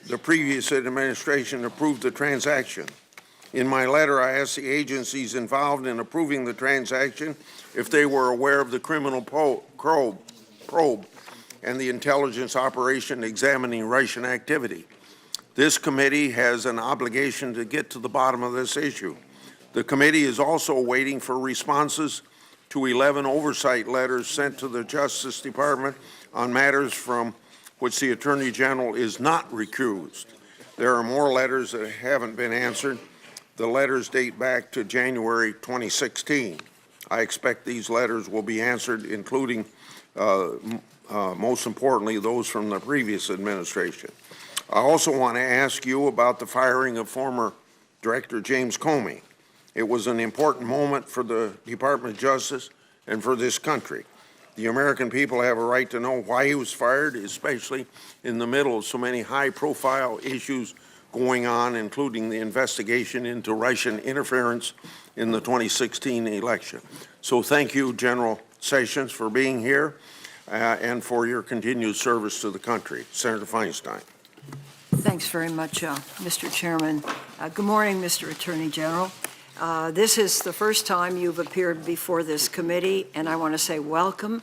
the previous administration approved the transaction. In my letter, I asked the agencies involved in approving the transaction if they were aware of the criminal probe and the intelligence operation examining Russian activity. This committee has an obligation to get to the bottom of this issue. The committee is also waiting for responses to 11 oversight letters sent to the Justice Department on matters from which the Attorney General is not recused. There are more letters that haven't been answered. The letters date back to January 2016. I expect these letters will be answered, including, most importantly, those from the previous administration. I also want to ask you about the firing of former Director James Comey. It was an important moment for the Department of Justice and for this country. The American people have a right to know why he was fired, especially in the middle of so many high-profile issues going on, including the investigation into Russian interference in the 2016 election. So thank you, General Sessions, for being here and for your continued service to the country. Senator Feinstein. Thanks very much, Mr. Chairman. Good morning, Mr. Attorney General. This is the first time you've appeared before this committee, and I want to say welcome.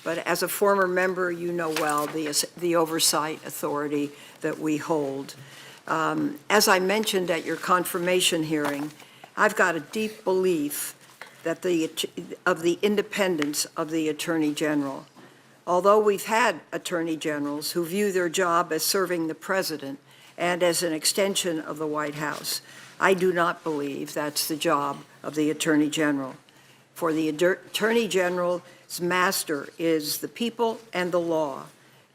But as a former member, you know well the oversight authority that we hold. As I mentioned at your confirmation hearing, I've got a deep belief that of the independence of the Attorney General. Although we've had Attorney Generals who view their job as serving the President and as an extension of the White House, I do not believe that's the job of the Attorney General. For the Attorney General's master is the people and the law.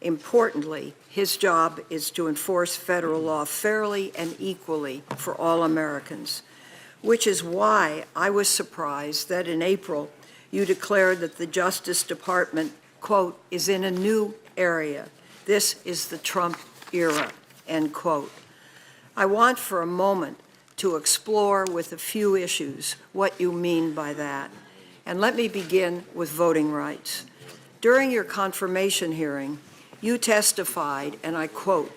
Importantly, his job is to enforce federal law fairly and equally for all Americans, which is why I was surprised that in April you declared that the Justice Department, quote, is in a new area. This is the Trump era, end quote. I want for a moment to explore with a few issues what you mean by that. And let me begin with voting rights. During your confirmation hearing, you testified, and I quote,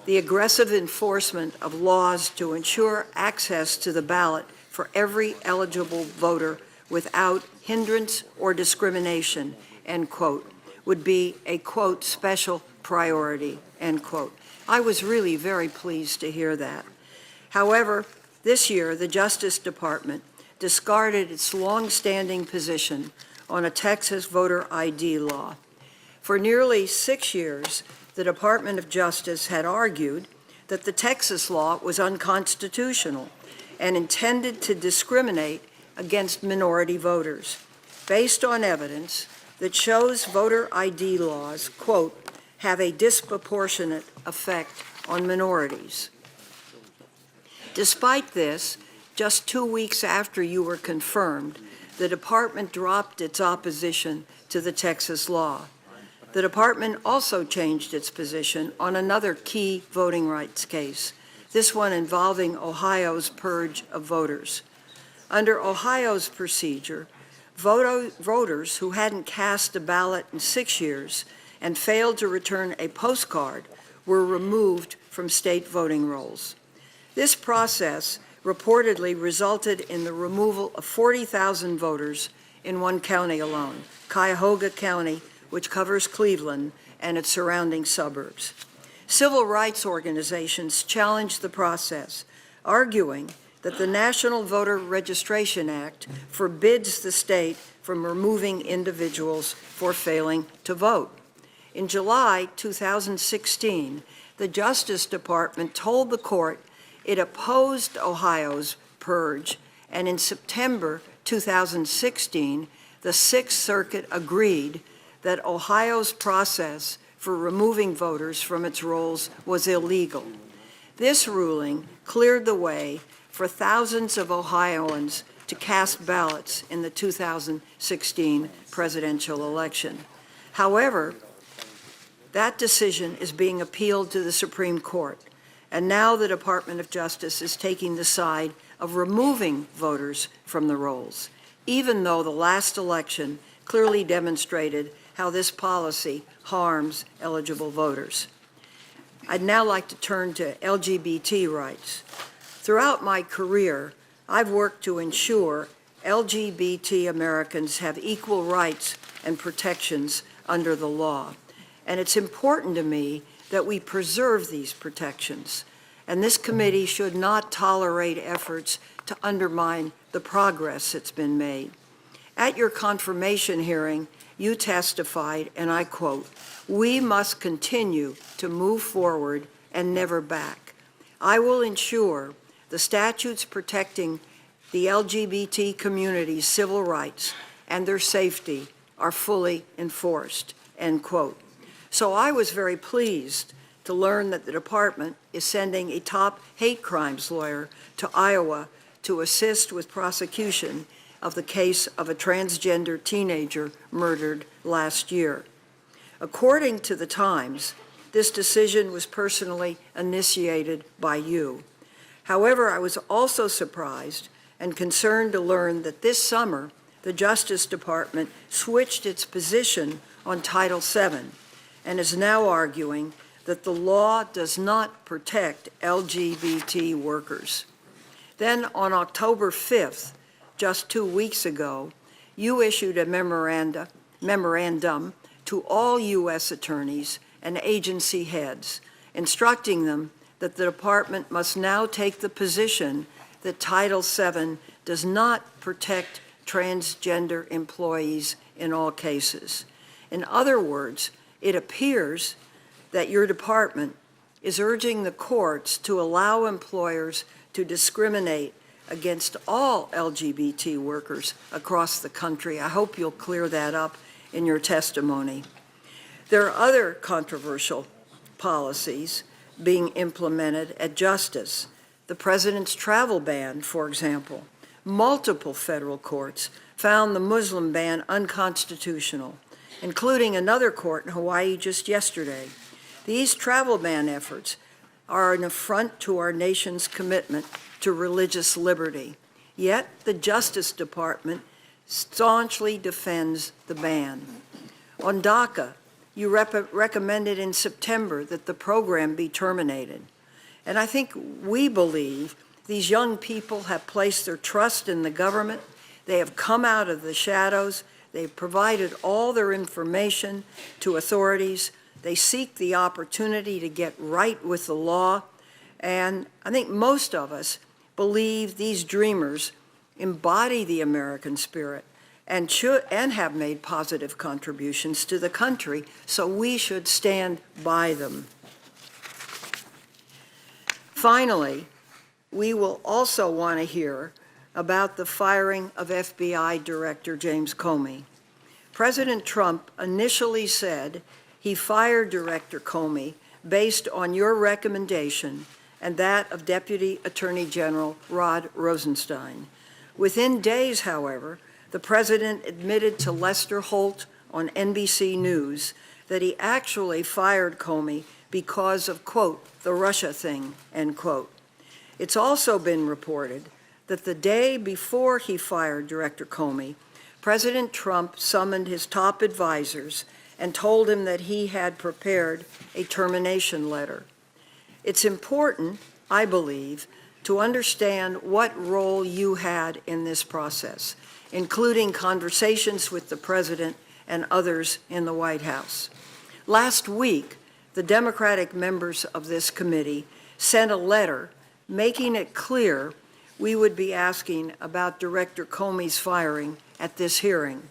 the aggressive enforcement of laws to ensure access to the ballot for every eligible voter without hindrance or discrimination, end quote, would be a, quote, special priority, end quote. I was really very pleased to hear that. However, this year, the Justice Department discarded its long-standing position on a Texas voter ID law. For nearly 6 years, the Department of Justice had argued that the Texas law was unconstitutional and intended to discriminate against minority voters, based on evidence that shows voter ID laws, quote, have a disproportionate effect on minorities. Despite this, just 2 weeks after you were confirmed, the department dropped its opposition to the Texas law. The department also changed its position on another key voting rights case, this one involving Ohio's purge of voters. Under Ohio's procedure, voters who hadn't cast a ballot in 6 years and failed to return a postcard were removed from state voting rolls. This process reportedly resulted in the removal of 40,000 voters in one county alone, Cuyahoga County, which covers Cleveland and its surrounding suburbs. Civil rights organizations challenged the process, arguing that the National Voter Registration Act forbids the state from removing individuals for failing to vote. In July 2016, the Justice Department told the court it opposed Ohio's purge, and in September 2016, the Sixth Circuit agreed that Ohio's process for removing voters from its rolls was illegal. This ruling cleared the way for thousands of Ohioans to cast ballots in the 2016 presidential election. However, that decision is being appealed to the Supreme Court, and now the Department of Justice is taking the side of removing voters from the rolls, even though the last election clearly demonstrated how this policy harms eligible voters. I'd now like to turn to LGBT rights. Throughout my career, I've worked to ensure LGBT Americans have equal rights and protections under the law. And it's important to me that we preserve these protections. And this committee should not tolerate efforts to undermine the progress that's been made. At your confirmation hearing, you testified, and I quote, "We must continue to move forward and never back. I will ensure the statutes protecting the LGBT community's civil rights and their safety are fully enforced," end quote. So I was very pleased to learn that the department is sending a top hate crimes lawyer to Iowa to assist with prosecution of the case of a transgender teenager murdered last year. According to the Times, this decision was personally initiated by you. However, I was also surprised and concerned to learn that this summer, the Justice Department switched its position on Title VII and is now arguing that the law does not protect LGBT workers. Then on October 5th, just 2 weeks ago, you issued a memorandum to all U.S. attorneys and agency heads, instructing them that the department must now take the position that Title VII does not protect transgender employees in all cases. In other words, it appears that your department is urging the courts to allow employers to discriminate against all LGBT workers across the country. I hope you'll clear that up in your testimony. There are other controversial policies being implemented at Justice. The president's travel ban, for example. Multiple federal courts found the Muslim ban unconstitutional, including another court in Hawaii just yesterday. These travel ban efforts are an affront to our nation's commitment to religious liberty. Yet the Justice Department staunchly defends the ban. On DACA, you recommended in September that the program be terminated. And I think we believe these young people have placed their trust in the government. They have come out of the shadows. They've provided all their information to authorities. They seek the opportunity to get right with the law. And I think most of us believe these dreamers embody the American spirit and have made positive contributions to the country, so we should stand by them. Finally, we will also want to hear about the firing of FBI Director James Comey. President Trump initially said he fired Director Comey based on your recommendation and that of Deputy Attorney General Rod Rosenstein. Within days, however, the president admitted to Lester Holt on NBC News that he actually fired Comey because of, quote, the Russia thing, end quote. It's also been reported that the day before he fired Director Comey, President Trump summoned his top advisors and told him that he had prepared a termination letter. It's important, I believe, to understand what role you had in this process, including conversations with the president and others in the White House. Last week, the Democratic members of this committee sent a letter making it clear we would be asking about Director Comey's firing at this hearing,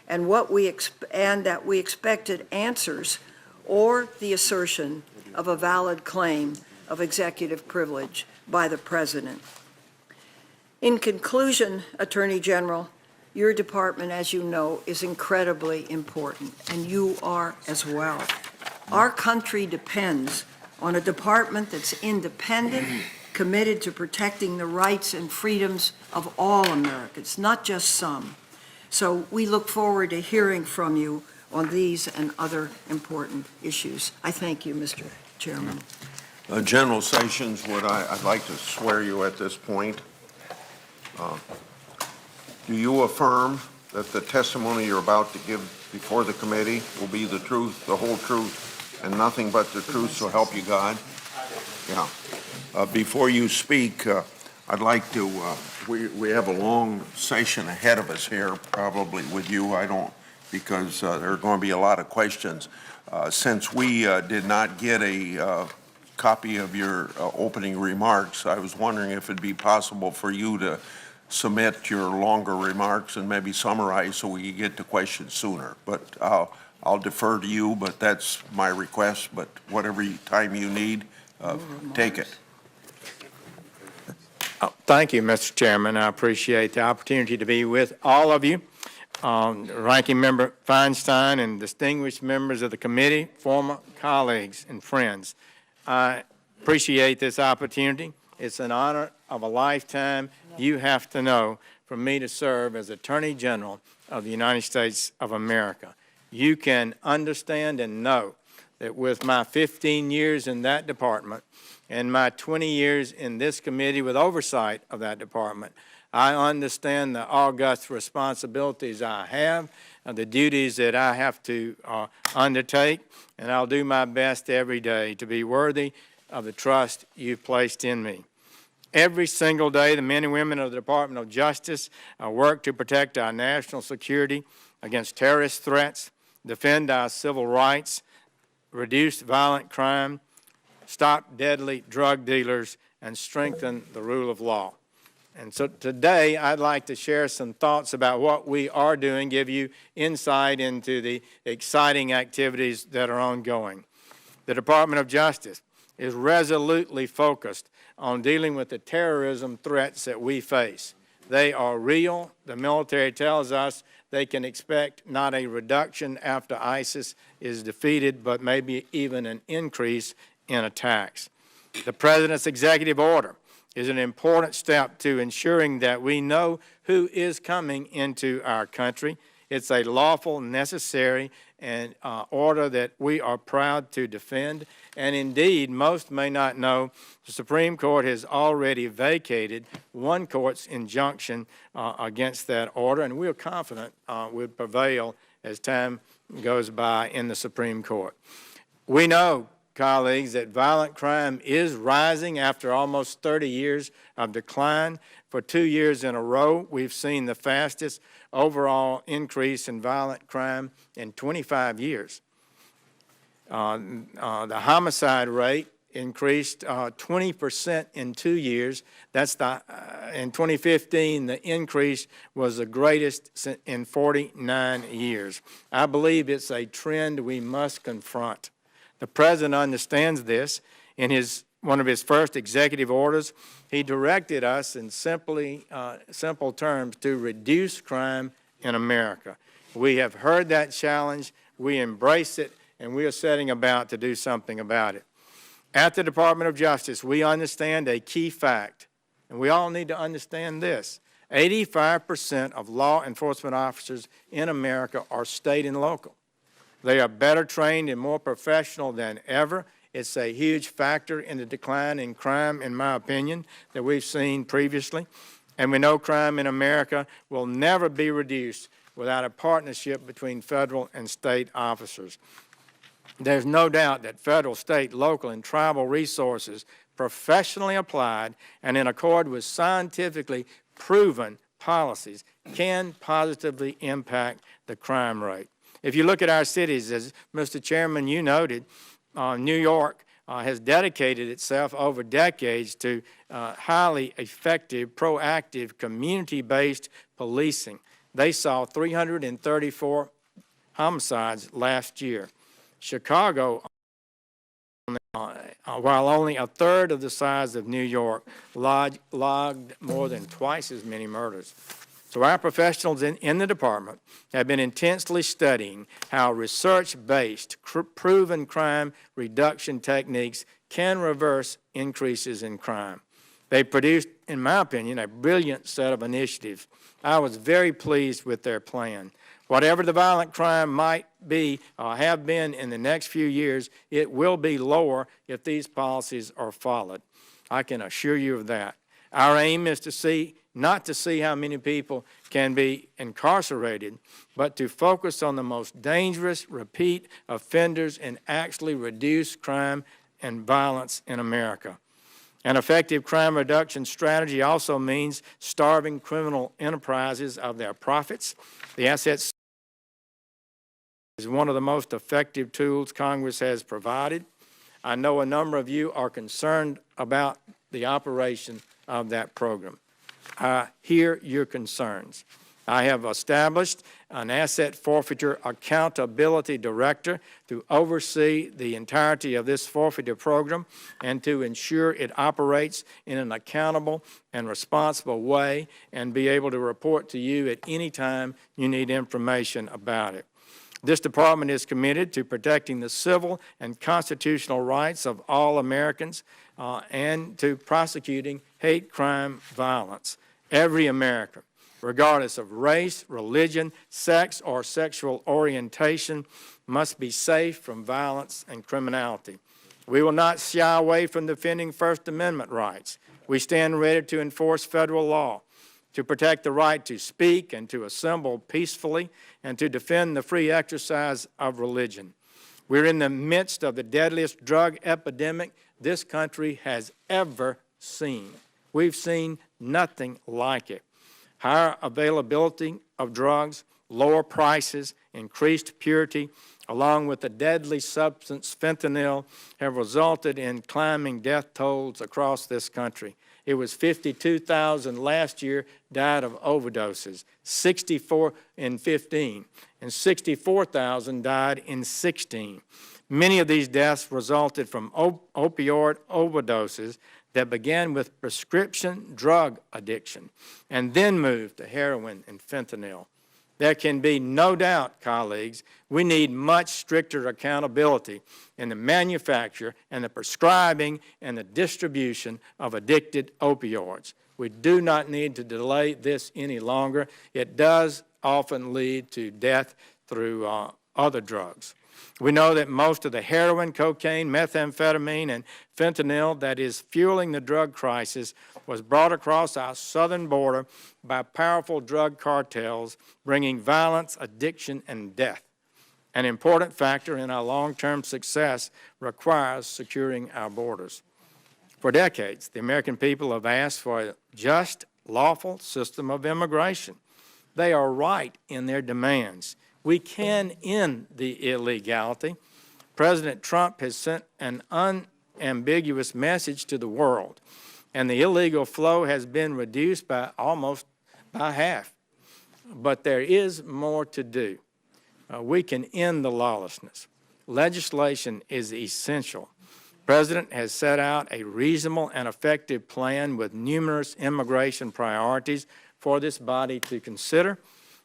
and that we expected answers or the assertion of a valid claim of executive privilege by the president. In conclusion, Attorney General, your department, as you know, is incredibly important, and you are as well. Our country depends on a department that's independent, committed to protecting the rights and freedoms of all Americans, not just some. So we look forward to hearing from you on these and other important issues. I thank you, Mr. Chairman. General Sessions, I'd like to swear you at this point. Do you affirm that the testimony you're about to give before the committee will be the truth, the whole truth, and nothing but the truth, so help you God? Yeah. Before you speak, I'd like to, we have a long session ahead of us here, probably with you. I don't, because there are going to be a lot of questions. Since we did not get a copy of your opening remarks, I was wondering if it'd be possible for you to submit your longer remarks and maybe summarize so we can get to questions sooner. But I'll defer to you, but that's my request. But whatever time you need, take it. Thank you, Mr. Chairman. I appreciate the opportunity to be with all of you. Ranking Member Feinstein and distinguished members of the committee, former colleagues and friends. I appreciate this opportunity. It's an honor of a lifetime. You have to know for me to serve as Attorney General of the United States of America. You can understand and know that with my 15 years in that department and my 20 years in this committee with oversight of that department, I understand the august responsibilities I have, the duties that I have to undertake, and I'll do my best every day to be worthy of the trust you've placed in me. Every single day, the men and women of the Department of Justice work to protect our national security against terrorist threats, defend our civil rights, reduce violent crime, stop deadly drug dealers, and strengthen the rule of law. And so today, I'd like to share some thoughts about what we are doing, give you insight into the exciting activities that are ongoing. The Department of Justice is resolutely focused on dealing with the terrorism threats that we face. They are real. The military tells us they can expect not a reduction after ISIS is defeated, but maybe even an increase in attacks. The President's executive order is an important step to ensuring that we know who is coming into our country. It's a lawful, necessary, and order that we are proud to defend. And indeed, most may not know, the Supreme Court has already vacated one court's injunction against that order, and we are confident will prevail as time goes by in the Supreme Court. We know, colleagues, that violent crime is rising after almost 30 years of decline. For 2 years in a row, we've seen the fastest overall increase in violent crime in 25 years. The homicide rate increased 20% in 2 years. That's in 2015, the increase was the greatest in 49 years. I believe it's a trend we must confront. The President understands this. In one of his first executive orders, he directed us in simple terms to reduce crime in America. We have heard that challenge, we embrace it, and we are setting about to do something about it. At the Department of Justice, we understand a key fact, and we all need to understand this. 85% of law enforcement officers in America are state and local. They are better trained and more professional than ever. It's a huge factor in the decline in crime, in my opinion, that we've seen previously. And we know crime in America will never be reduced without a partnership between federal and state officers. There's no doubt that federal, state, local, and tribal resources professionally applied and in accord with scientifically proven policies can positively impact the crime rate. If you look at our cities, as Mr. Chairman, you noted, New York has dedicated itself over decades to highly effective, proactive, community-based policing. They saw 334 homicides last year. Chicago, while only a third of the size of New York, logged more than twice as many murders. So our professionals in the department have been intensely studying how research-based, proven crime reduction techniques can reverse increases in crime. They produced, in my opinion, a brilliant set of initiatives. I was very pleased with their plan. Whatever the violent crime might be or have been in the next few years, it will be lower if these policies are followed. I can assure you of that. Our aim is to see not to see how many people can be incarcerated, but to focus on the most dangerous repeat offenders and actually reduce crime and violence in America. An effective crime reduction strategy also means starving criminal enterprises of their profits. The assets is one of the most effective tools Congress has provided. I know a number of you are concerned about the operation of that program. I hear your concerns. I have established an asset forfeiture accountability director to oversee the entirety of this forfeiture program and to ensure it operates in an accountable and responsible way and be able to report to you at any time you need information about it. This department is committed to protecting the civil and constitutional rights of all Americans and to prosecuting hate crime violence. Every American, regardless of race, religion, sex, or sexual orientation, must be safe from violence and criminality. We will not shy away from defending First Amendment rights. We stand ready to enforce federal law, to protect the right to speak and to assemble peacefully, and to defend the free exercise of religion. We're in the midst of the deadliest drug epidemic this country has ever seen. We've seen nothing like it. Higher availability of drugs, lower prices, increased purity, along with the deadly substance fentanyl, have resulted in climbing death tolls across this country. It was 52,000 last year died of overdoses, 64 in 15, and 64,000 died in 16. Many of these deaths resulted from opioid overdoses that began with prescription drug addiction and then moved to heroin and fentanyl. There can be no doubt, colleagues, we need much stricter accountability in the manufacture and the prescribing and the distribution of addicted opioids. We do not need to delay this any longer. It does often lead to death through other drugs. We know that most of the heroin, cocaine, methamphetamine, and fentanyl that is fueling the drug crisis was brought across our southern border by powerful drug cartels, bringing violence, addiction, and death. An important factor in our long-term success requires securing our borders. For decades, the American people have asked for a just, lawful system of immigration. They are right in their demands. We can end the illegality. President Trump has sent an unambiguous message to the world, and the illegal flow has been reduced by almost by half. But there is more to do. We can end the lawlessness. Legislation is essential. The President has set out a reasonable and effective plan with numerous immigration priorities for this body to consider,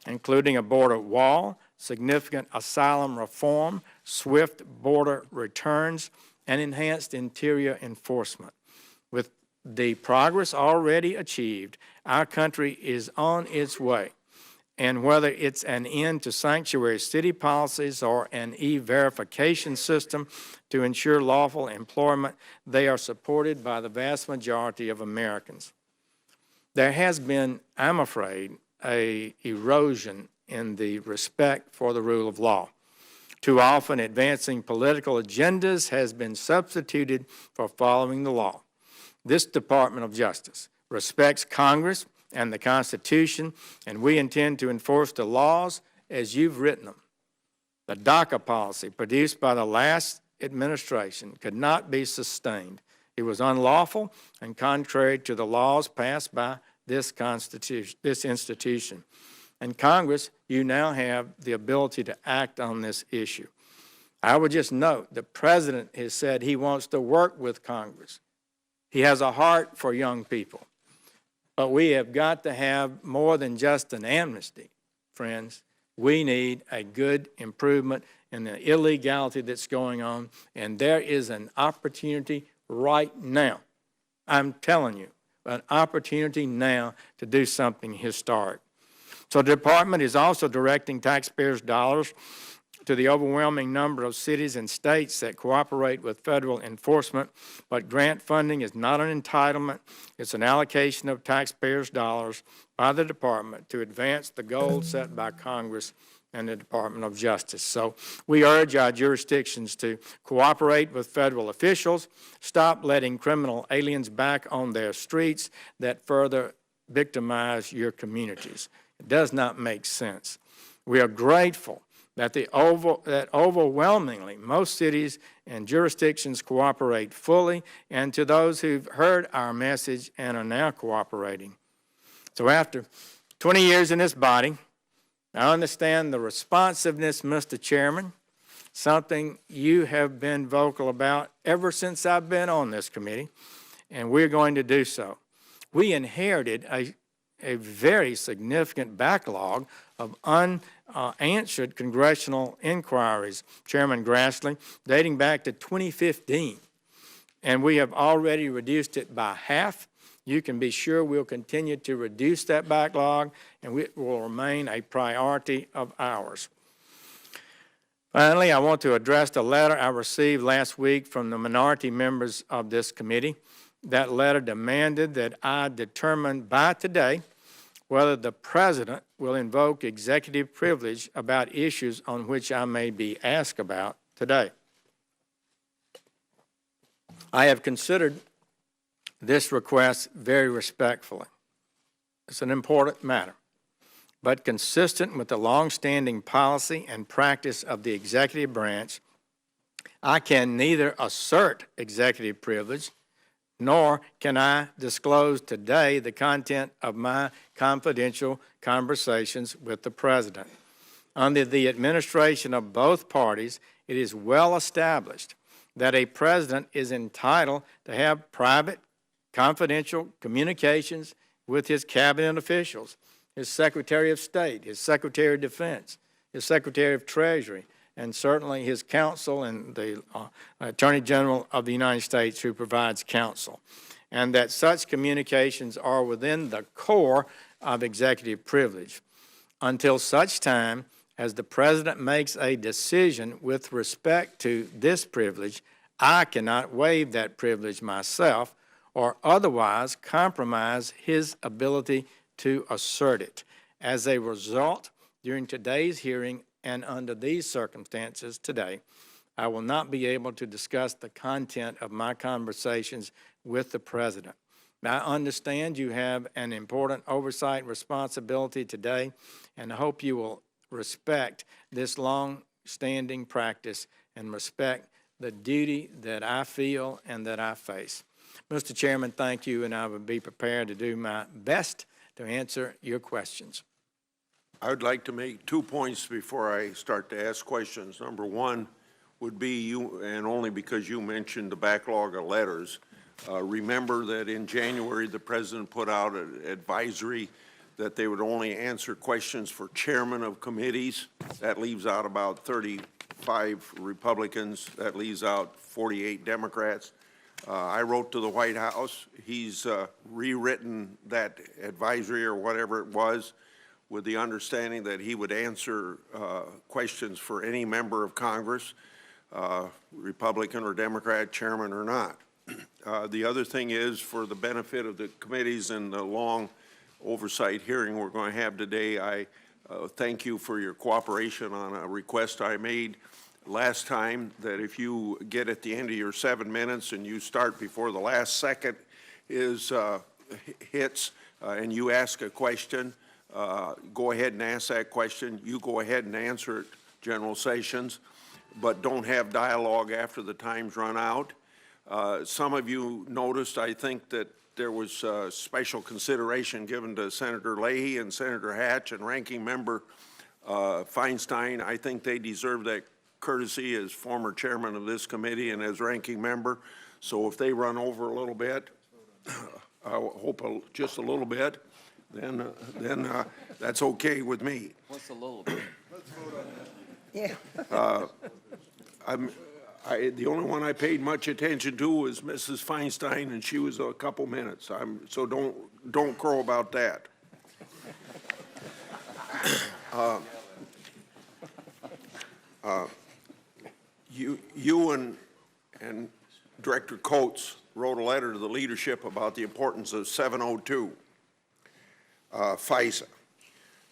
including a border wall, significant asylum reform, swift border returns, and enhanced interior enforcement. With the progress already achieved, our country is on its way. And whether it's an end to sanctuary city policies or an e-verification system to ensure lawful employment, they are supported by the vast majority of Americans. There has been, I'm afraid, an erosion in the respect for the rule of law. Too often, advancing political agendas has been substituted for following the law. This Department of Justice respects Congress and the Constitution, and we intend to enforce the laws as you've written them. The DACA policy produced by the last administration could not be sustained. It was unlawful and contrary to the laws passed by this institution. And Congress, you now have the ability to act on this issue. I would just note the President has said he wants to work with Congress. He has a heart for young people. But we have got to have more than just an amnesty, friends. We need a good improvement in the illegality that's going on, and there is an opportunity right now. I'm telling you, an opportunity now to do something historic. So the department is also directing taxpayers' dollars to the overwhelming number of cities and states that cooperate with federal enforcement, but grant funding is not an entitlement. It's an allocation of taxpayers' dollars by the department to advance the goals set by Congress and the Department of Justice. So we urge our jurisdictions to cooperate with federal officials, stop letting criminal aliens back on their streets that further victimize your communities. It does not make sense. We are grateful that overwhelmingly most cities and jurisdictions cooperate fully, and to those who've heard our message and are now cooperating. So after 20 years in this body, I understand the responsiveness, Mr. Chairman, something you have been vocal about ever since I've been on this committee, and we're going to do so. We inherited a very significant backlog of unanswered congressional inquiries, Chairman Grassley, dating back to 2015, and we have already reduced it by half. You can be sure we'll continue to reduce that backlog, and it will remain a priority of ours. Finally, I want to address the letter I received last week from the minority members of this committee. That letter demanded that I determine by today whether the President will invoke executive privilege about issues on which I may be asked about today. I have considered this request very respectfully. It's an important matter, but consistent with the long-standing policy and practice of the executive branch, I can neither assert executive privilege nor can I disclose today the content of my confidential conversations with the President. Under the administration of both parties, it is well established that a President is entitled to have private, confidential communications with his cabinet officials, his Secretary of State, his Secretary of Defense, his Secretary of Treasury, and certainly his counsel and the Attorney General of the United States who provides counsel, and that such communications are within the core of executive privilege. Until such time as the President makes a decision with respect to this privilege, I cannot waive that privilege myself or otherwise compromise his ability to assert it. As a result, during today's hearing and under these circumstances today, I will not be able to discuss the content of my conversations with the President. Now, I understand you have an important oversight responsibility today, and I hope you will respect this long-standing practice and respect the duty that I feel and that I face. Mr. Chairman, thank you, and I will be prepared to do my best to answer your questions. I would like to make 2 points before I start to ask questions. Number one would be you, and only because you mentioned the backlog of letters, remember that in January the President put out an advisory that they would only answer questions for chairmen of committees. That leaves out about 35 Republicans. That leaves out 48 Democrats. I wrote to the White House. He's rewritten that advisory or whatever it was with the understanding that he would answer questions for any member of Congress, Republican or Democrat, chairman or not. The other thing is, for the benefit of the committees and the long oversight hearing we're going to have today, I thank you for your cooperation on a request I made last time, that if you get at the end of your 7 minutes and you start before the last second is hits and you ask a question, go ahead and ask that question. You go ahead and answer it, General Sessions, but don't have dialogue after the time's run out. Some of you noticed, I think, that there was special consideration given to Senator Leahy and Senator Hatch and Ranking Member Feinstein. I think they deserve that courtesy as former chairman of this committee and as ranking member. So if they run over a little bit, I hope just a little bit, then that's okay with me. What's a little bit? Yeah. The only one I paid much attention to was Mrs. Feinstein, and she was a couple minutes. So don't crow about that. You and Director Coates wrote a letter to the leadership about the importance of 702 FISA.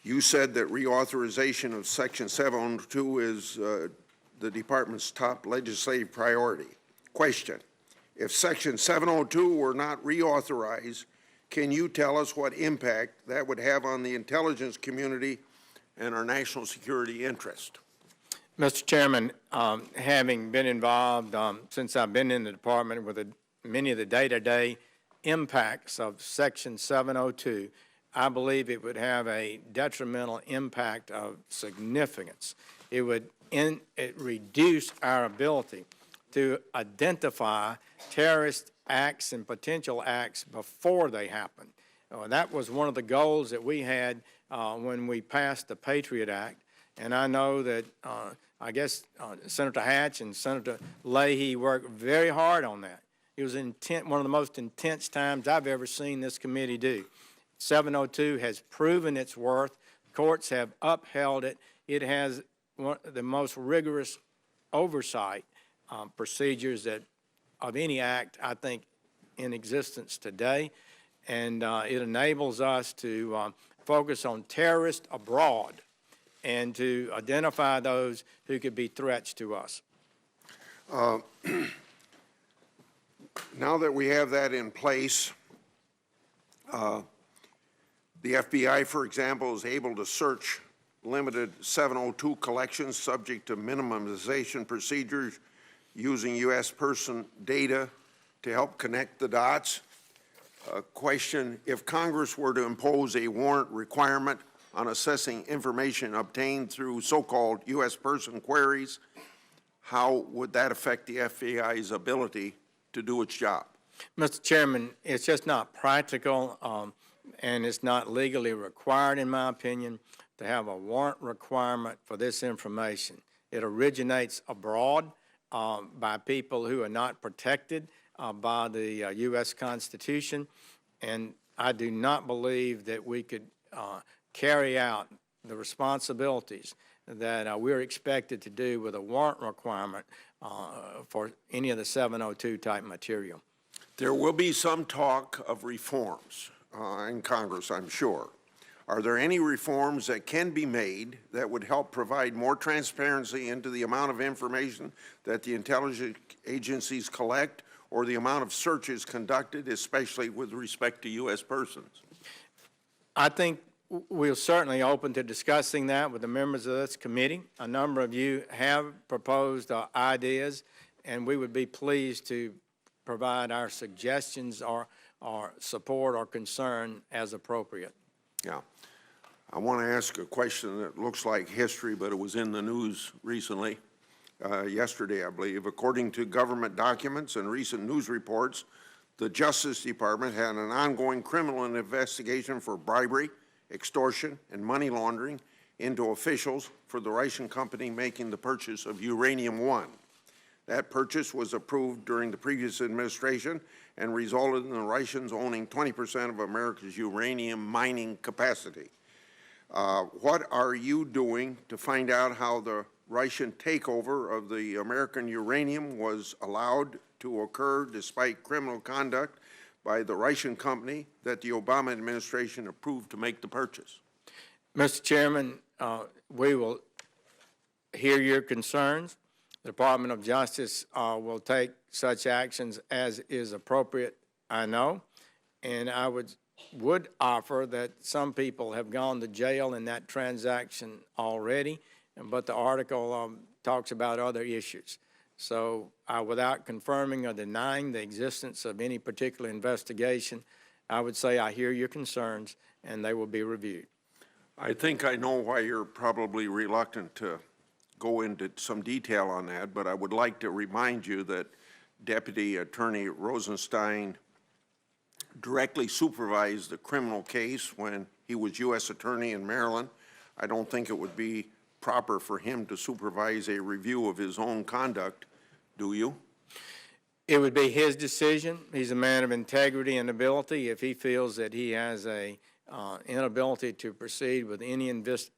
You said that reauthorization of Section 702 is the department's top legislative priority. Question: if Section 702 were not reauthorized, can you tell us what impact that would have on the intelligence community and our national security interest? Mr. Chairman, having been involved since I've been in the department with many of the day-to-day impacts of Section 702, I believe it would have a detrimental impact of significance. It would reduce our ability to identify terrorist acts and potential acts before they happen. That was one of the goals that we had when we passed the Patriot Act, and I know that I guess Senator Hatch and Senator Leahy worked very hard on that. It was one of the most intense times I've ever seen this committee do. 702 has proven its worth. Courts have upheld it. It has one of the most rigorous oversight procedures of any act, I think, in existence today. And it enables us to focus on terrorists abroad and to identify those who could be threats to us. Now that we have that in place, the FBI, for example, is able to search limited 702 collections subject to minimization procedures using U.S. person data to help connect the dots. Question: if Congress were to impose a warrant requirement on assessing information obtained through so-called U.S. person queries, how would that affect the FBI's ability to do its job? Mr. Chairman, it's just not practical, and it's not legally required, in my opinion, to have a warrant requirement for this information. It originates abroad by people who are not protected by the U.S. Constitution, and I do not believe that we could carry out the responsibilities that we're expected to do with a warrant requirement for any of the 702 type material. There will be some talk of reforms in Congress, I'm sure. Are there any reforms that can be made that would help provide more transparency into the amount of information that the intelligence agencies collect or the amount of searches conducted, especially with respect to U.S. persons? I think we're certainly open to discussing that with the members of this committee. A number of you have proposed ideas, and we would be pleased to provide our suggestions or support or concern as appropriate. Yeah. I want to ask a question that looks like history, but it was in the news recently, yesterday, I believe. According to government documents and recent news reports, the Justice Department had an ongoing criminal investigation for bribery, extortion, and money laundering into officials for the Russian company making the purchase of uranium-1. That purchase was approved during the previous administration and resulted in the Russians owning 20% of America's uranium mining capacity. What are you doing to find out how the Russian takeover of the American uranium was allowed to occur despite criminal conduct by the Russian company that the Obama administration approved to make the purchase? Mr. Chairman, we will hear your concerns. The Department of Justice will take such actions as is appropriate, I know, and I would offer that some people have gone to jail in that transaction already, but the article talks about other issues. So without confirming or denying the existence of any particular investigation, I would say I hear your concerns and they will be reviewed. I think I know why you're probably reluctant to go into some detail on that, but I would like to remind you that Deputy Attorney Rosenstein directly supervised the criminal case when he was U.S. Attorney in Maryland. I don't think it would be proper for him to supervise a review of his own conduct, do you? It would be his decision. He's a man of integrity and ability. If he feels that he has a inability to proceed with any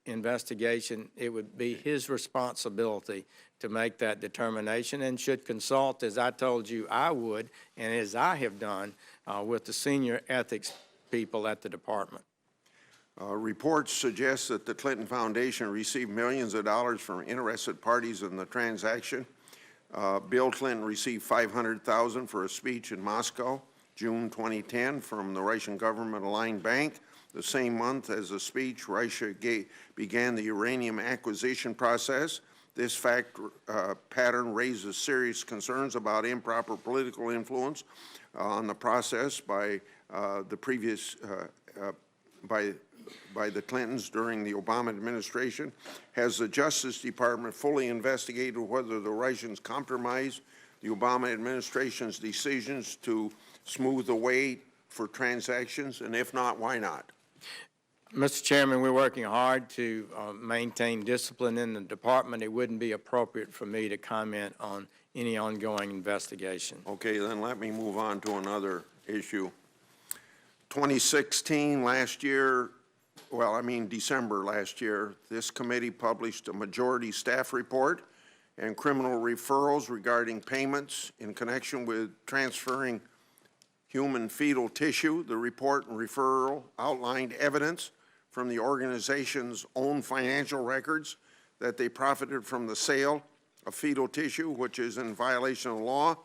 investigation, it would be his responsibility to make that determination, and should consult, as I told you I would, and as I have done, with the senior ethics people at the department. Reports suggest that the Clinton Foundation received millions of dollars from interested parties in the transaction. Bill Clinton received $500,000 for a speech in Moscow, June 2010, from the Russian government-aligned bank. The same month as the speech, Russia began the uranium acquisition process. This fact pattern raises serious concerns about improper political influence on the process by the previous by the Clintons during the Obama administration. Has the Justice Department fully investigated whether the Russians compromised the Obama administration's decisions to smooth the way for transactions? And if not, why not? Mr. Chairman, we're working hard to maintain discipline in the department. It wouldn't be appropriate for me to comment on any ongoing investigation. Okay, then let me move on to another issue. 2016, last year, well, I mean December last year, this committee published a majority staff report and criminal referrals regarding payments in connection with transferring human fetal tissue. The report and referral outlined evidence from the organization's own financial records that they profited from the sale of fetal tissue, which is in violation of law.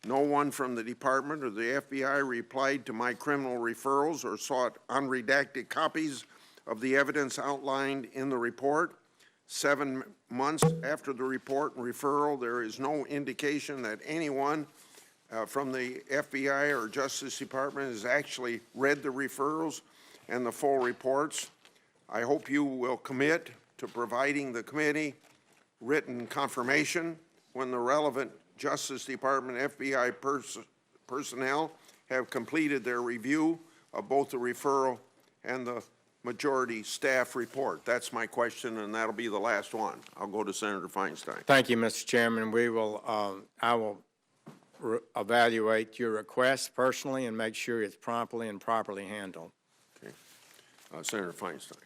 No one from the department or the FBI replied to my criminal referrals or sought unredacted copies of the evidence outlined in the report. 7 months after the report and referral, there is no indication that anyone from the FBI or Justice Department has actually read the referrals and the full reports. I hope you will commit to providing the committee written confirmation when the relevant Justice Department FBI personnel have completed their review of both the referral and the majority staff report. That's my question, and that'll be the last one. I'll go to Senator Feinstein. Thank you, Mr. Chairman. I will evaluate your request personally and make sure it's promptly and properly handled. Okay. Senator Feinstein.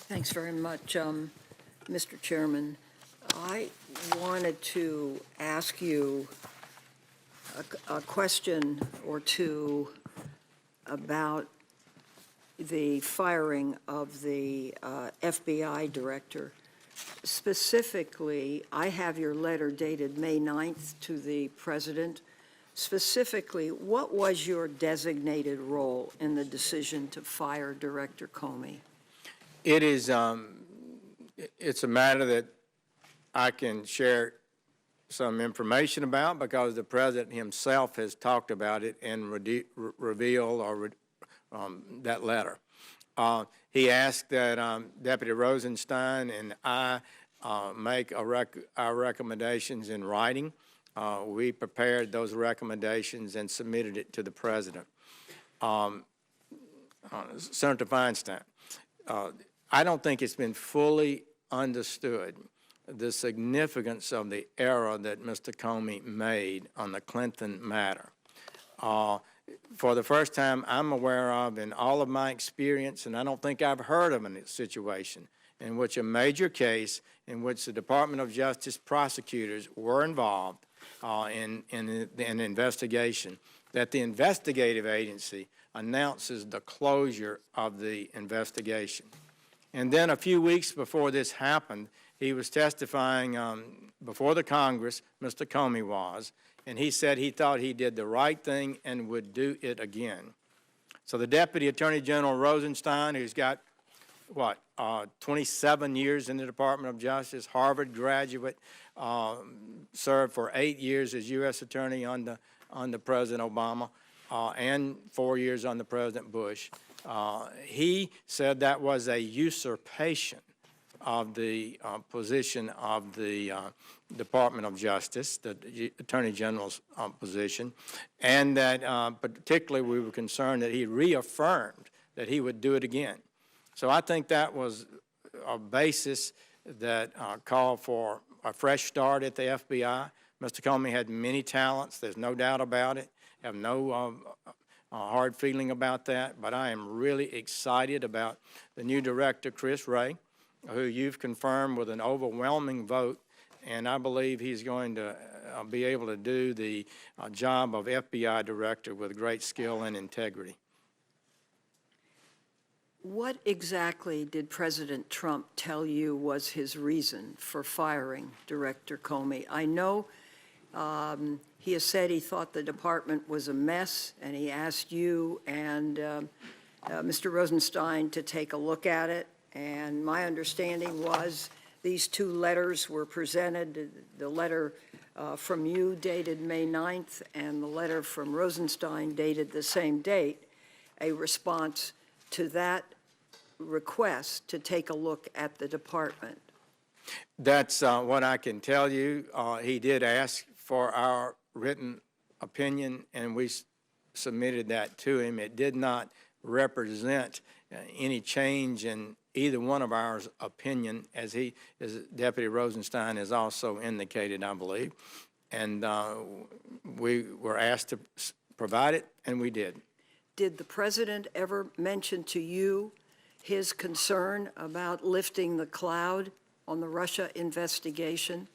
Thanks very much, Mr. Chairman. I wanted to ask you a question or two about the firing of the FBI director. Specifically, I have your letter dated May 9th to the President. Specifically, what was your designated role in the decision to fire Director Comey? It is, it's a matter that I can share some information about because the President himself has talked about it and revealed or that letter. He asked that Deputy Rosenstein and I make our recommendations in writing. We prepared those recommendations and submitted it to the President. Senator Feinstein, I don't think it's been fully understood the significance of the error that Mr. Comey made on the Clinton matter. For the first time I'm aware of in all of my experience, and I don't think I've heard of a situation in which a major case in which the Department of Justice prosecutors were involved in an investigation, that the investigative agency announces the closure of the investigation. And then a few weeks before this happened, he was testifying before the Congress, Mr. Comey was, and he said he thought he did the right thing and would do it again. So the Deputy Attorney General Rosenstein, who's got, 27 years in the Department of Justice, Harvard graduate, served for 8 years as U.S. Attorney under President Obama and 4 years under President Bush. He said that was a usurpation of the position of the Department of Justice, the Attorney General's position, and that particularly we were concerned that he reaffirmed that he would do it again. So I think that was a basis that called for a fresh start at the FBI. Mr. Comey had many talents, there's no doubt about it. I have no hard feeling about that, but I am really excited about the new director, Chris Ray, who you've confirmed with an overwhelming vote, and I believe he's going to be able to do the job of FBI director with great skill and integrity. What exactly did President Trump tell you was his reason for firing Director Comey? I know he has said he thought the department was a mess, and he asked you and Mr. Rosenstein to take a look at it. And my understanding was these two letters were presented, the letter from you dated May 9th and the letter from Rosenstein dated the same date, a response to that request to take a look at the department. That's what I can tell you. He did ask for our written opinion, and we submitted that to him. It did not represent any change in either one of our opinion, as Deputy Rosenstein has also indicated, I believe. And we were asked to provide it, and we did. Did the president ever mention to you his concern about lifting the cloud on the Russia investigation?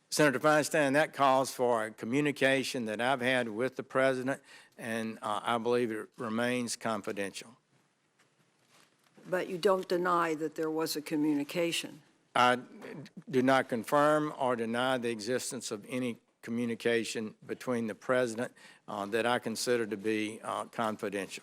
Senator Feinstein, that calls for a communication that I've had with the president, and I believe it remains confidential. But you don't deny that there was a communication? I do not confirm or deny the existence of any communication between the president that I consider to be confidential.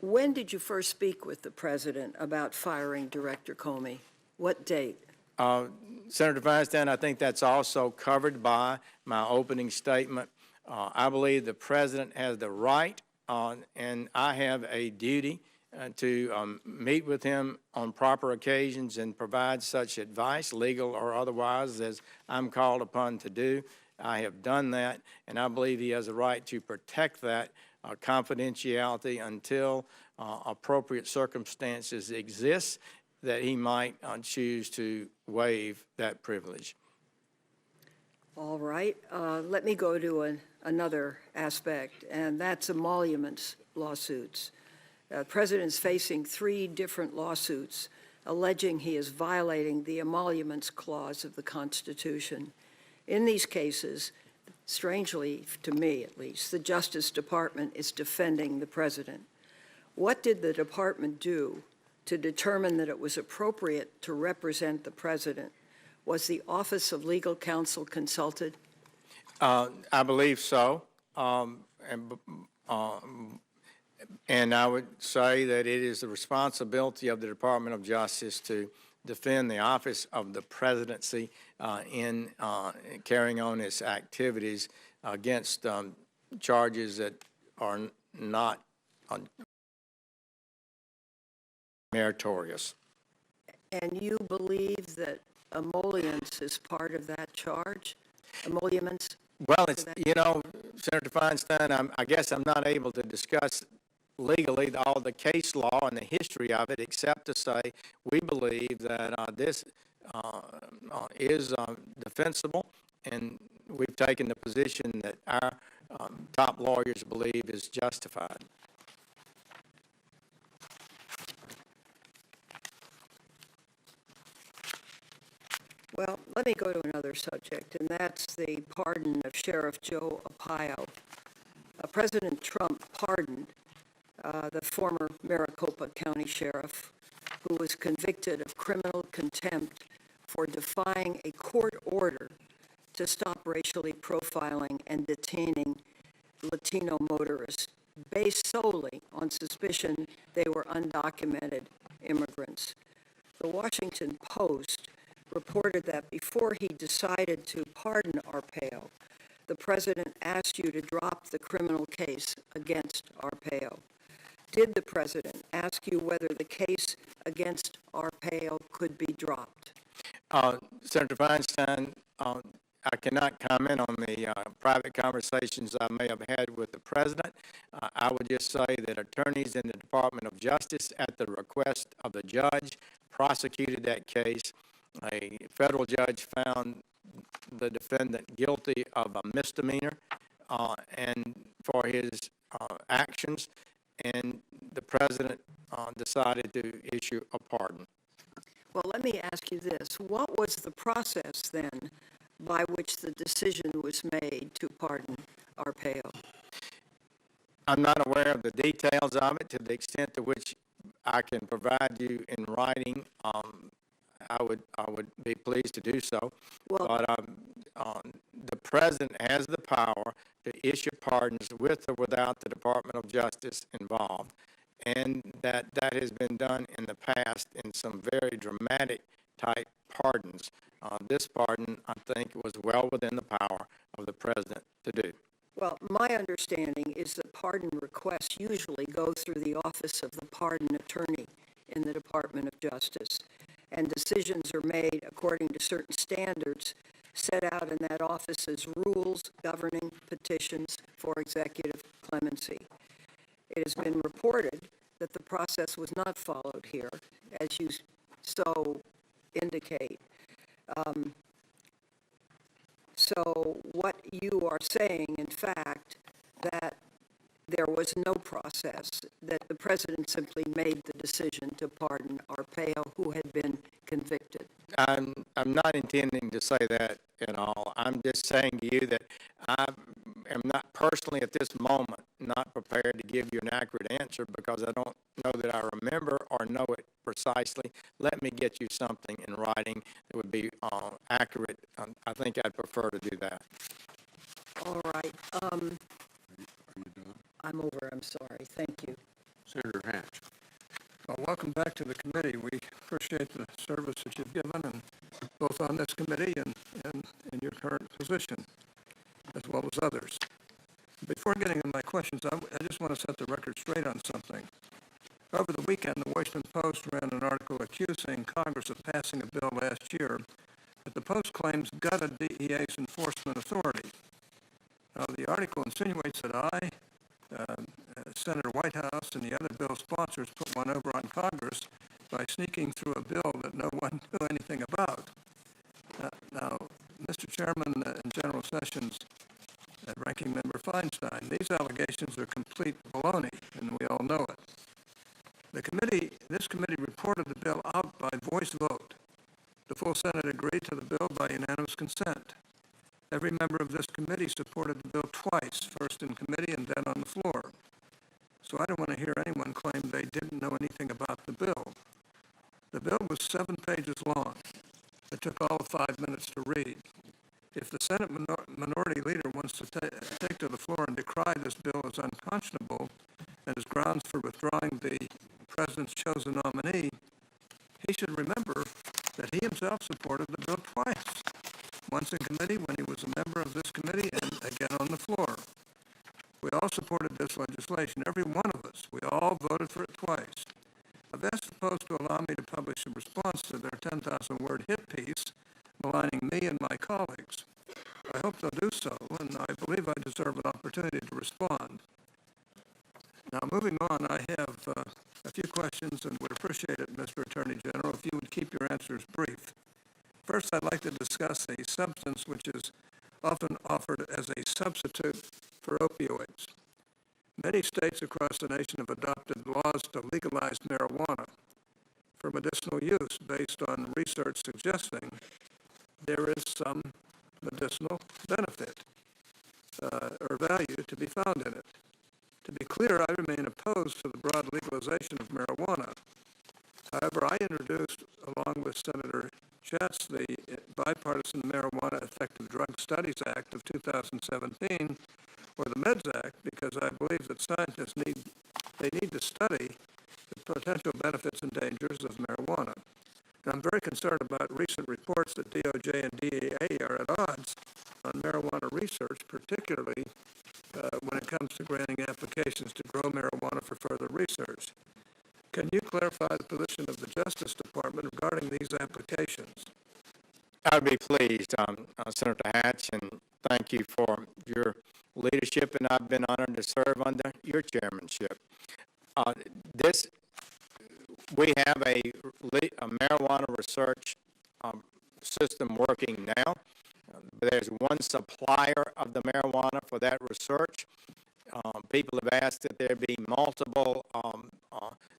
When did you first speak with the president about firing Director Comey? What date? Senator Feinstein, I think that's also covered by my opening statement. I believe the president has the right and I have a duty to meet with him on proper occasions and provide such advice, legal or otherwise, as I'm called upon to do. I have done that, and I believe he has a right to protect that confidentiality until appropriate circumstances exist that he might choose to waive that privilege. All right. Let me go to another aspect, and that's emoluments lawsuits. The president's facing 3 different lawsuits alleging he is violating the emoluments clause of the Constitution. In these cases, strangely to me at least, the Justice Department is defending the president. What did the department do to determine that it was appropriate to represent the president? Was the Office of Legal Counsel consulted? I believe so. And I would say that it is the responsibility of the Department of Justice to defend the office of the presidency in carrying on its activities against charges that are not meritorious. And you believe that emoluments is part of that charge? Emoluments? Well, it's, you know, Senator Feinstein, I guess I'm not able to discuss legally all the case law and the history of it, except to say we believe that this is defensible, and we've taken the position that our top lawyers believe is justified. Well, let me go to another subject, and that's the pardon of Sheriff Joe Arpaio. President Trump pardoned the former Maricopa County Sheriff, who was convicted of criminal contempt for defying a court order to stop racially profiling and detaining Latino motorists based solely on suspicion they were undocumented immigrants. The Washington Post reported that before he decided to pardon Arpaio, the president asked you to drop the criminal case against Arpaio. Did the president ask you whether the case against Arpaio could be dropped? Senator Feinstein, I cannot comment on the private conversations I may have had with the president. I would just say that attorneys in the Department of Justice, at the request of the judge, prosecuted that case. A federal judge found the defendant guilty of a misdemeanor, and for his actions, and the president decided to issue a pardon. Well, let me ask you this. What was the process then by which the decision was made to pardon Arpaio? I'm not aware of the details of it to the extent to which I can provide you in writing. I would be pleased to do so. Well- But the president has the power to issue pardons with or without the Department of Justice involved. And that has been done in the past in some very dramatic type pardons. This pardon, I think, was well within the power of the president to do. Well, my understanding is that pardon requests usually go through the office of the pardon attorney in the Department of Justice, and decisions are made according to certain standards set out in that office's rules governing petitions for executive clemency. It has been reported that the process was not followed here, as you so indicate. So what you are saying, in fact, that there was no process, that the president simply made the decision to pardon Arpaio, who had been convicted. I'm not intending to say that at all. I'm just saying to you that I am not personally at this moment not prepared to give you an accurate answer because I don't know that I remember or know it precisely. Let me get you something in writing that would be accurate. I think I'd prefer to do that. All right. Are you done? I'm over. I'm sorry. Thank you. Senator Hatch. Well, welcome back to the committee. We appreciate the service that you've given, and both on this committee and in your current position, as well as others. Before getting to my questions, I just want to set the record straight on something. Over the weekend, the Washington Post ran an article accusing Congress of passing a bill last year that the Post claims gutted DEA's enforcement authority. Now, the article insinuates that I, Senator Whitehouse, and the other bill sponsors put one over on Congress by sneaking through a bill that no one knew anything about. Now, Mr. Chairman and General Sessions and Ranking Member Feinstein, these allegations are complete baloney, and we all know it. This committee reported the bill out by voice vote. The full Senate agreed to the bill by unanimous consent. Every member of this committee supported the bill twice, first in committee and then on the floor. So I don't want to hear anyone claim they didn't know anything about the bill. The bill was 7 pages long. It took all of 5 minutes to read. If the Senate minority leader wants to take to the floor and decry this bill as unconscionable and as grounds for withdrawing the president's chosen nominee, he should remember that he himself supported the bill twice. Once in committee when he was a member of this committee and again on the floor. We all supported this legislation, every one of us. We all voted for it twice. I've asked the Post to allow me to publish a response to their 10,000-word hit piece maligning me and my colleagues. I hope they'll do so, and I believe I deserve an opportunity to respond. Now, moving on, I have a few questions and would appreciate it, Mr. Attorney General, if you would keep your answers brief. First, I'd like to discuss a substance which is often offered as a substitute for opioids. Many states across the nation have adopted laws to legalize marijuana for medicinal use based on research suggesting there is some medicinal benefit or value to be found in it. To be clear, I remain opposed to the broad legalization of marijuana. However, I introduced, along with Senator Chetz, the Bipartisan Marijuana Effective Drug Studies Act of 2017, or the MEDS Act, because I believe that scientists need to study the potential benefits and dangers of marijuana. And I'm very concerned about recent reports that DOJ and DEA are at odds on marijuana research, particularly when it comes to granting applications to grow marijuana for further research. Can you clarify the position of the Justice Department regarding these applications? I would be pleased, Senator Hatch, and thank you for your leadership, and I've been honored to serve under your chairmanship. We have a marijuana research system working now. There's one supplier of the marijuana for that research. People have asked that there be multiple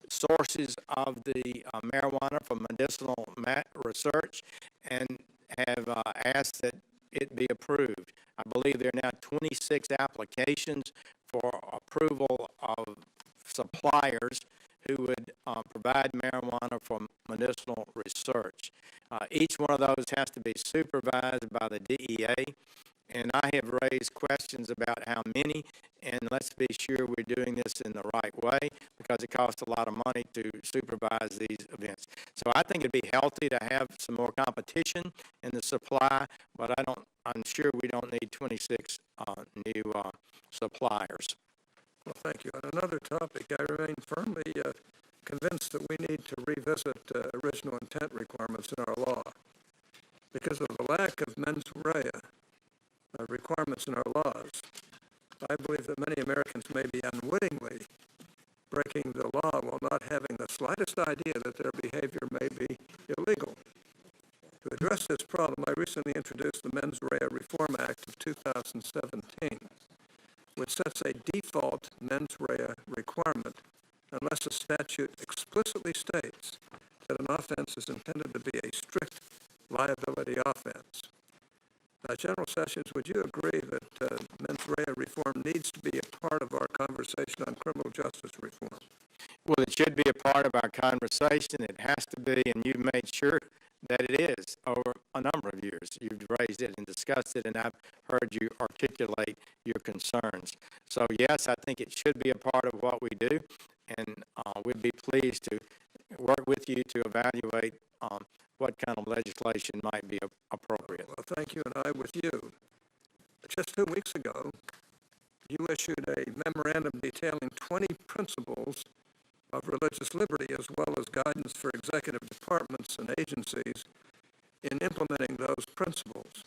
sources of the marijuana for medicinal research, and have asked that it be approved. I believe there are now 26 applications for approval of suppliers who would provide marijuana for medicinal research. Each one of those has to be supervised by the DEA, and I have raised questions about how many, and let's be sure we're doing this in the right way, because it costs a lot of money to supervise these events. So I think it'd be healthy to have some more competition in the supply, but I'm sure we don't need 26 new suppliers. Well, thank you. On another topic, I remain firmly convinced that we need to revisit original intent requirements in our law. Because of the lack of mens rea requirements in our laws, I believe that many Americans may be unwittingly breaking the law while not having the slightest idea that their behavior may be illegal. To address this problem, I recently introduced the Mens Rea Reform Act of 2017, which sets a default mens rea requirement unless a statute explicitly states that an offense is intended to be a strict liability offense. General Sessions, would you agree that mens rea reform needs to be a part of our conversation on criminal justice reform? Well, it should be a part of our conversation. It has to be, and you've made sure that it is over a number of years. You've raised it and discussed it, and I've heard you articulate your concerns. So, yes, I think it should be a part of what we do, and we'd be pleased to work with you to evaluate what kind of legislation might be appropriate. Well, thank you, and I with you. Just 2 weeks ago, you issued a memorandum detailing 20 principles of religious liberty, as well as guidance for executive departments and agencies in implementing those principles.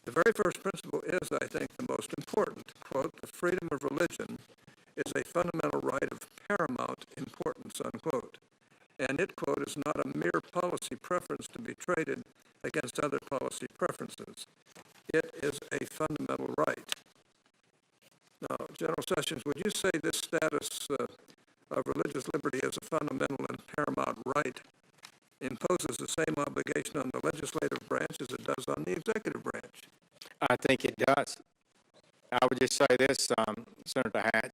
The very first principle is, I think, the most important. Quote, "The freedom of religion is a fundamental right of paramount importance," unquote. And it, quote, "is not a mere policy preference to be traded against other policy preferences. It is a fundamental right." Now, General Sessions, would you say this status of religious liberty as a fundamental and paramount right imposes the same obligation on the legislative branch as it does on the executive branch? I think it does. I would just say this, Senator Hatch,